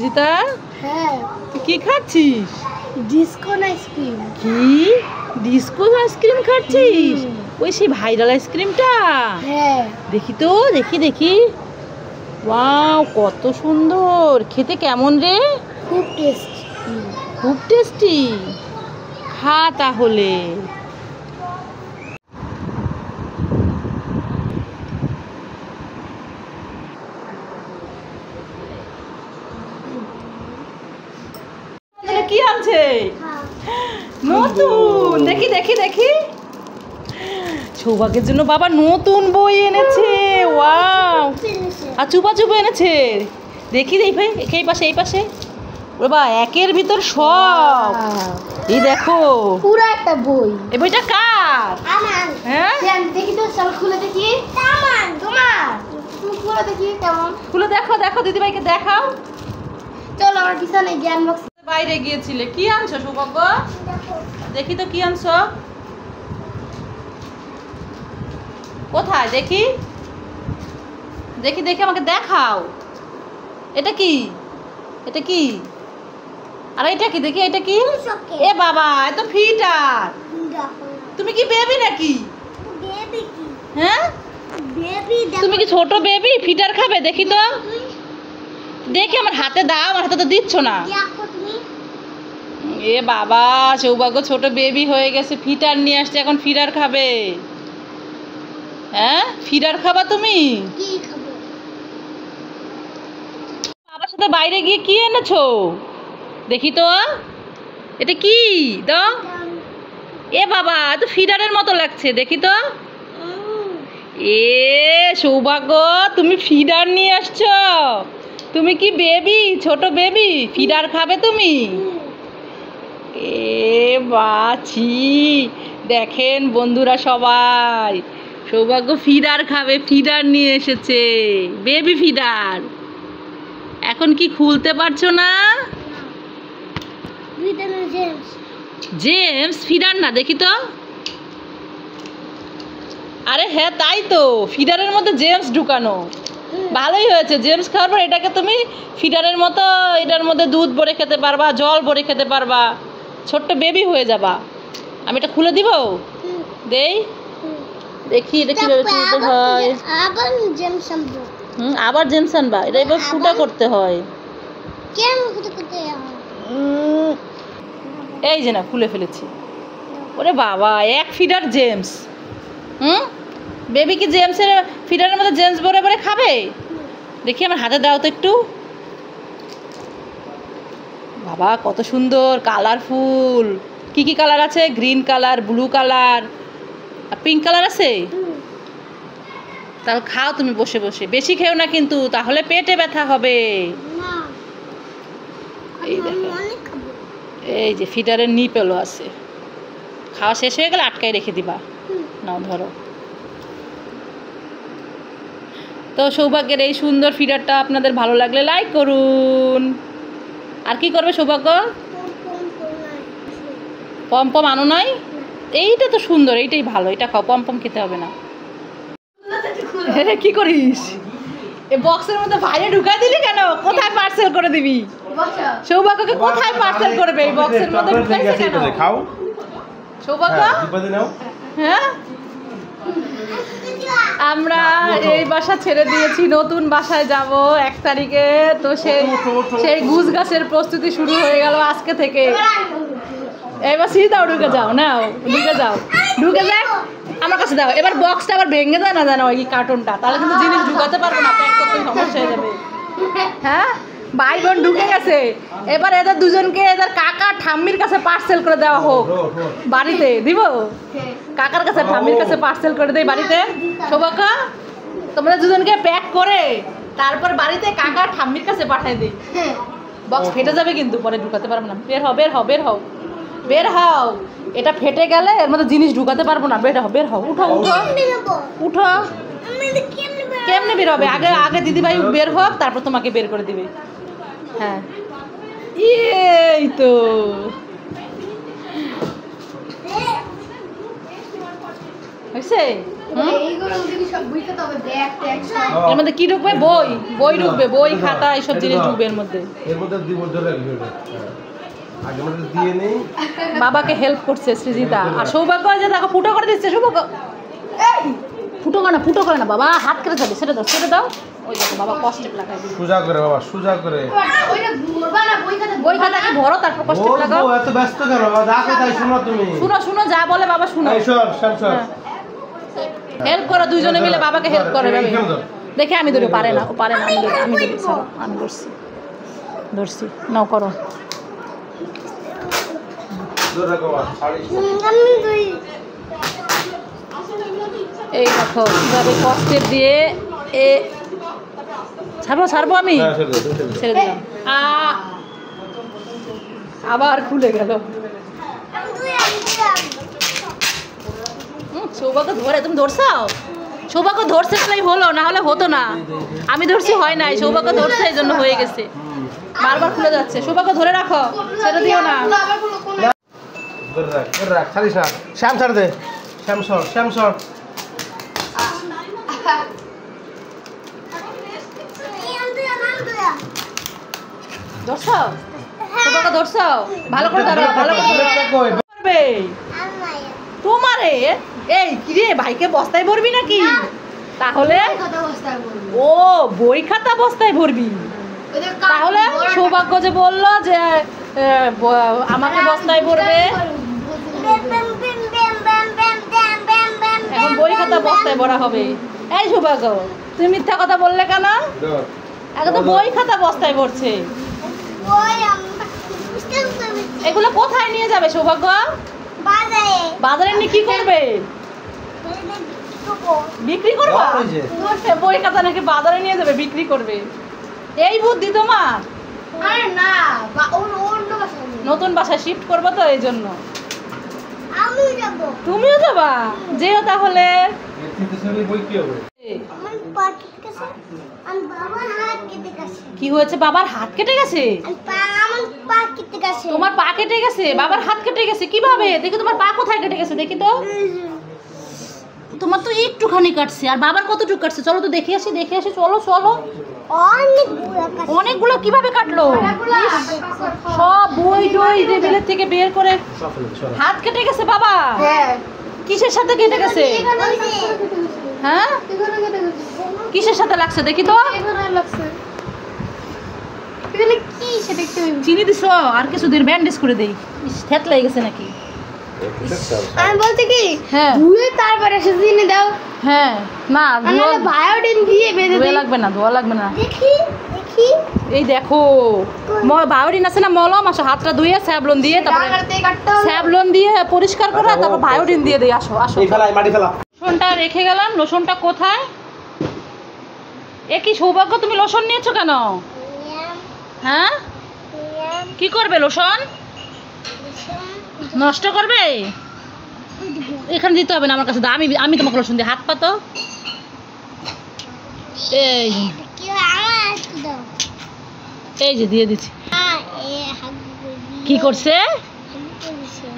জিতা হ্যাঁ তুই কি খাচ্ছিস? ডিসকন আইসক্রিম। কি ডিসকো আইসক্রিম খাচ্ছিস? ওই সেই ভাইরাল আইসক্রিমটা? হ্যাঁ দেখি তো, দেখি দেখি। ওয়াও, কত সুন্দর খেতে। কেমন রে? খুব টেস্টি। খুব টেস্টি। খা তাহলে। কি আনছে? নতুন। দেখি দেখি দেখি। সৌভাগ্যের জন্য বাবা নতুন বই এনেছে। ওয়াও, আর চুপা চুপা এনেছে। দেখি এই ভাই, এই পাশে এই পাশে। বাবা একের ভিতর সব। এই দেখো পুরো একটা বই। এই বইটা কার? আমার। হ্যাঁ দেখি তো, চল খুলে দেখি। তোমার তোমার তুমি খুলে দেখি কেমন। খুলে দেখো, দেখো দিদিভাইকে দেখাও। চল আমার বিছানায় জ্ঞান বক্স। বাইরে গিয়েছিলে, কি আনছো সৌভাগ্য? দেখি তো কি আনছো। কোথায় দেখি? দেখি দেখি আমাকে দেখাও। এটা কি? এটা কি? আর এটা কি দেখি? এটা কি? এ বাবা, এত ফিটার। তুমি কি বেবি নাকি? বেবি কি? হ্যাঁ বেবি তুমি কি ছোট বেবি? ফিটার খাবে? দেখি তো, দেখি আমার হাতে দাও। আমার হাতে তো দিচ্ছ না। দেখো তুমি। এ বাবা, সৌভাগ্য ছোট বেবি হয়ে গেছে, ফিটার নিয়ে আসছে, এখন ফিডার খাবে। হ্যাঁ ফিডার খাবা তুমি? কি খাবো? বাবার সাথে বাইরে গিয়ে কি এনেছো? দেখি তো, এটা কি দাও। এ বাবা, তো ফিডারের মতো লাগছে। দেখি তো। এ সৌভাগ্য, তুমি ফিডার নিয়ে আসছো? তুমি কি বেবি? ছোট বেবি, ফিডার খাবে তুমি? এ বাছি, দেখেন বন্ধুরা সবাই, সৌভাগ্য ফিডার খাবে, ফিডার নিয়ে এসেছে, বেবি ফিডার। এখন কি খুলতে পারছো না? জেমস ফিডার না, দেখি তো। আরে হ্যাঁ তাই তো, ফিডারের মধ্যে জেমস ঢুকানো। ভালোই হয়েছে, জেমস খাওয়ার পর এটাকে তুমি ফিডারের মতো, এটার মধ্যে দুধ ভরে খেতে পারবা, জল ভরে খেতে পারবা, ছোট্ট বেবি হয়ে যাবা। আমি এটা খুলে দিব? দেই দেখি এটা কিভাবে খুলতে হয়। আবার জেমস আনবো। আবার জেমস আনবা? এটা এবার ফুটা করতে হয়। কেন ফুটা করতে হয়? এই যে না, খুলে ফেলেছি। ওরে বাবা, এক ফিডার জেমস। বেবি কি জেমসের ফিডারের মধ্যে জেমস ভরে ভরে খাবে? দেখি আমার হাতে দাও তো একটু। বাবা কত সুন্দর কালারফুল। কি কি কালার আছে? গ্রিন কালার, ব্লু কালার আর পিঙ্ক কালার আছে। তাহলে খাও তুমি বসে বসে, বেশি খেও না কিন্তু, তাহলে পেটে ব্যথা হবে। এই দেখো, এই যে ফিডারের নিপেলও আছে। খাওয়া শেষ হয়ে গেলে আটকায় রেখে দিবা। নাও ধরো। তো সৌভাগ্যের এই সুন্দর ফিডারটা আপনাদের ভালো লাগলে লাইক করুন। আর কি করবে সৌভাগ্য? পম পম আনো নাই? এইটা তো সুন্দর, এইটাই ভালো, এটা খাও, পম পম খেতে হবে না। কি করিস? এই বক্সের মধ্যে বাইরে ঢুকাই দিলি কেন? কোথায় পার্সেল করে দিবি? সৌভাগ্যকে কোথায় পার্সেল করবে? এই বক্সের মধ্যে ঢুকাইছিস কেন? খাও সৌভাগ্য, হ্যাঁ আমরা এই বাসা ছেড়ে দিয়েছি, নতুন বাসায় যাব 1 তারিখে। তো সেই গুছ গাছের প্রস্তুতি শুরু হয়ে গেল আজকে থেকে। এবার সিধাও ঢুকে যাও, নাও ঢুকে যাও, ঢুকে যাও, আমার কাছে দাও। এবার বক্সটা আবার ভেঙে যায় না জানো, এই কার্টুনটা, তাহলে কিন্তু জিনিস ঢুকাতে পারবো না, প্যাক করতে সমস্যা হয়ে যাবে। হ্যাঁ ভাই বোন ঢুকে গেছে, এবার এদের দুজনকে এদের কাকা ঠাম্মির কাছে পার্সেল করে দেওয়া হোক। বাড়িতে দিব, কাকার কাছে ঠাম্মির কাছে পার্সেল করে দেই বাড়িতে। সৌভাগ্য, তোমরা দুজনকে প্যাক করে তারপর বাড়িতে কাকা ঠাম্মির কাছে পাঠাই দিই। বক্স ফেটে যাবে কিন্তু, পরে ঢুকাতে পারবো না। বের হও, বের হও, বের হও, বের হও। এটা ফেটে গেলে এর মধ্যে জিনিস ঢুকাতে পারবো না। বের হও, বের হও, উঠো উঠো উঠো। কেমনে বের হবে? আগে আগে দিদিভাই বের হোক, তারপর তোমাকে বের করে দিবে। হ্যাঁ এই তো। হয়েছে? এইগুলো যদি সব বই খাতা হবে ব্যাগ ট্যাগ সব। এর মধ্যে কি ঢুকবে? বই বই ঢুকবে, বই খাতা এইসব জিনিস ঢুকবে এর মধ্যে। এর মধ্যে দিব ধরে ভিডিওটা আগে মধ্যে দিয়ে নেই। বাবাকে হেল্প করছে সৃজিতা। আর সৌভাগ্য যে দেখো ফুটো করে দিচ্ছে। সৌভাগ্য ফুটো করে না বাবা, হাত কেটে যাবে। সেটা দাও ওই দেখো বাবা কষ্টেপ লাগাই দিল। সোজা করে বাবা, সোজা করে। ওইটা ভরবা না বই খাতাকে ভরো, তারপর কষ্টেপ লাগাও। ও এত ব্যস্ত কেন বাবা? যা কথা শুনো তুমি। শুনো যা বলে বাবা শুনো। এই সর শামসর হেল্প করো দুইজনে মিলে, বাবাকে হেল্প করো ভাবে। দেখে আমি ধরে পারে না, ও পারে না। আমি ধরি ছাড়ো, আমি ধরছি নাও করো। জোর রাখো বাবা, শাড়ি এই দেখো কিভাবে কষ্টেপ দিয়ে এ ছাড়বো আমি। হ্যাঁ ছেড়ে দাও, ছেড়ে দিলাম। আবার খুলে গেল। সৌভাগ্য ধরে, তুমি ধরছাও? সৌভাগ্য ধরছে তাই হলো, না হলে হতো না। আমি ধরছি হয় নাই, সৌভাগ্য ধরছে এই জন্য হয়ে গেছে। বারবার খুলে যাচ্ছে। সৌভাগ্য ধরে রাখো, ছেড়ে দিও না। ধরে রাখ ছাড়িস না। শ্যাম ছাড় দে, শ্যামসর ধরছাও? সৌভাগ্য ধরছাও? ভালো করে ধরো, ভালো করে ধরবে। তোমারে এই কিরে ভাইকে বস্তায় ভরবি নাকি? তাহলে খাতা বস্তায় বলবো। ও বই খাতা বস্তায় ভরবি। তাহলে সৌভাগ্য যে বললো যে আমাকে বস্তায় ভরবে, এখন বই খাতা বস্তায় ভরা হবে। এই সৌভাগ্য, তুমি মিথ্যা কথা বললে কেন? এখন তো বই খাতা বস্তায় ভরছে। এগুলো কোথায় নিয়ে যাবে সৌভাগ্য? বাজারে নিয়ে কি করবে? বিক্রি করবা? বই খাতা নাকি বাজারে নিয়ে যাবে বিক্রি করবে? এই বুদ্ধি তোমার? আরে না, অন্য বাসায় নেই। নতুন বাসায় শিফট করবো তো এই জন্য। আমি যাব। তুমিও যাবা? যেও তাহলে। বই কি হবে? আমার পা কেটে গেছে। আমার বাবার হাত কেটে গেছে। কি হয়েছে? বাবার হাত কেটে গেছে? আমার পা কেটে গেছে। তোমার পা কেটে গেছে? বাবার হাত কেটে গেছে কিভাবে? দেখি তোমার পা কোথায় কেটে গেছে, দেখি তো। তোমার তো একটুখানি কাটছে, আর বাবার কতটুকু কাটছে? চলো তো দেখে আসি চলো। অনেকগুলো কিভাবে কাটলো? সব বই টই টেবিলের থেকে বের করে হাত কেটে গেছে বাবা। হ্যাঁ। কিসের সাথে কেটে গেছে? হ্যাঁ, কিসের সাথে লাগছে দেখি তো। এখানে কি সেটা একটু চিনি দিছো? আর কিছু দিন ব্যান্ডেজ করে দেই। থেত লেগে গেছে নাকি? আমি বলতে কি হ্যাঁ ধুয়ে তারপরে এসে দিনে দাও। হ্যাঁ, না নাহলে বায়োডিন দিয়ে বেঁধে ধোয়া দিই। লাগবে না, ধোয়া লাগবে না। দেখি এই দেখো বায়োডিন আছে না, মলম আসো, হাতটা ধুয়ে স্যাবলন দিয়ে তারপরে ডাকাতে কাটতে হবে। স্যাবলন দিয়ে পরিষ্কার করে তারপর বায়োডিন দিয়ে দেই। আসো এই ফেলা, মাটি ফেলা। লোশনটা রেখে গেলাম। লোশনটা কোথায়? এ কি সৌভাগ্য, তুমি লোশন নিয়েছো কেন? হ্যাঁ, কি করবে লোশন? নষ্ট করবে? এখানে দিতে হবে না, আমার কাছে দাও। আমি তোমাকে লোশন দিই। হাত পাতো। এই এই যে দিয়ে দিচ্ছি। কি করছে?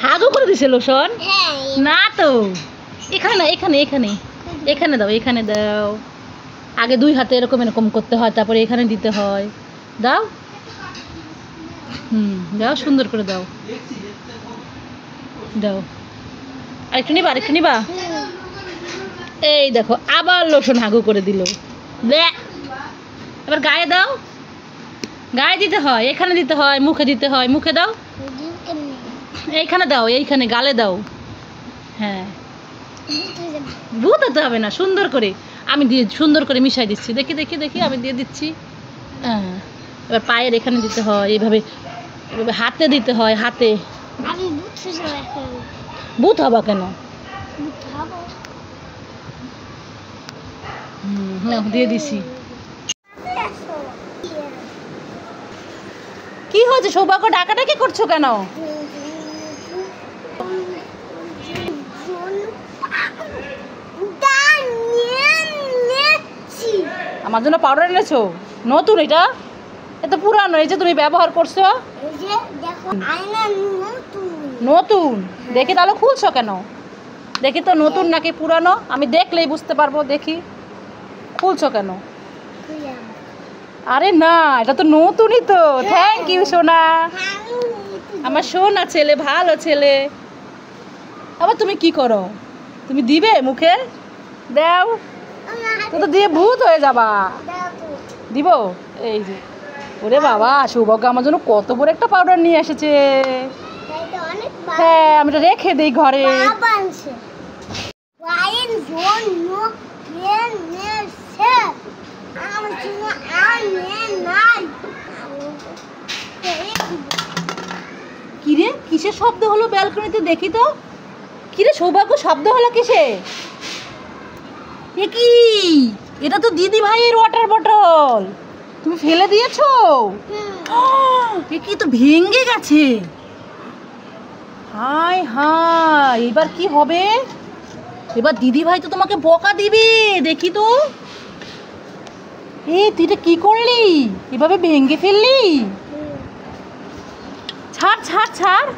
হাগু করে দিছে লোশন? না তো, এখানে না, এখানে দাও। আগে দুই হাতে এরকম করতে হয়, তারপরে এখানে দিতে হয়। দাও। দাও, সুন্দর করে দাও। আরেকটু নিবা? এই দেখো আবার লোশন হাগু করে দিল। এবার গায়ে দাও। গায়ে দিতে হয়, এখানে দিতে হয়, মুখে দিতে হয়। মুখে দাও, এইখানে দাও, এইখানে গালে দাও। হ্যাঁ, বুঝতে হবে না, সুন্দর করে আমি দিয়ে সুন্দর করে মিশাই দিচ্ছি। দেখি আমি দিয়ে দিচ্ছি। হ্যাঁ, এবার পায়ের এখানে দিতে হয়, এইভাবে হাতে দিতে হয়। হাতে বুথ হবা কেন? দিয়ে দিছি। কি হয়েছে সৌভাগ্য, ডাকাডাকি করছো কেন? আমার জন্য পাউডার এনেছো? নতুন? এটা পুরানো, এই যে তুমি ব্যবহার করছো নতুন। দেখে তাহলে খুলছো কেন? দেখি তো নতুন নাকি পুরানো, আমি দেখলেই বুঝতে পারবো। দেখি খুলছো কেন? আরে না, এটা তো নতুনই তো। থ্যাংক ইউ সোনা, আমার সোনা ছেলে, ভালো ছেলে। আবার তুমি কি করো? তুমি দিবে মুখে? দাও, তো তো দিয়ে ভূত হয়ে যাবা। দিব? এই যে, ওরে বাবা, সৌভাগ্য আমার জন্য কত বড় একটা পাউডার নিয়ে এসেছে। হ্যাঁ, আমি এটা রেখে দিই ঘরে। কিরে, কিসের শব্দ হলো ব্যালকনিতে? দেখি তো। কিরে সৌভাগ্য, শব্দ হলো কিসে? এ কি? এটা তো দিদি ভাইয়ের ওয়াটার বটল। তুমি ফেলে দিয়েছো? এ কি, তো ভেঙে গেছে। হায় হায়, এবার কি হবে? এবার দিদি ভাই তো তোমাকে বকা দিবে। দেখি তো। এ তুই এটা কি করলি? এভাবে ভেঙে ফেললি? ছাড় ছাড় ছাড়।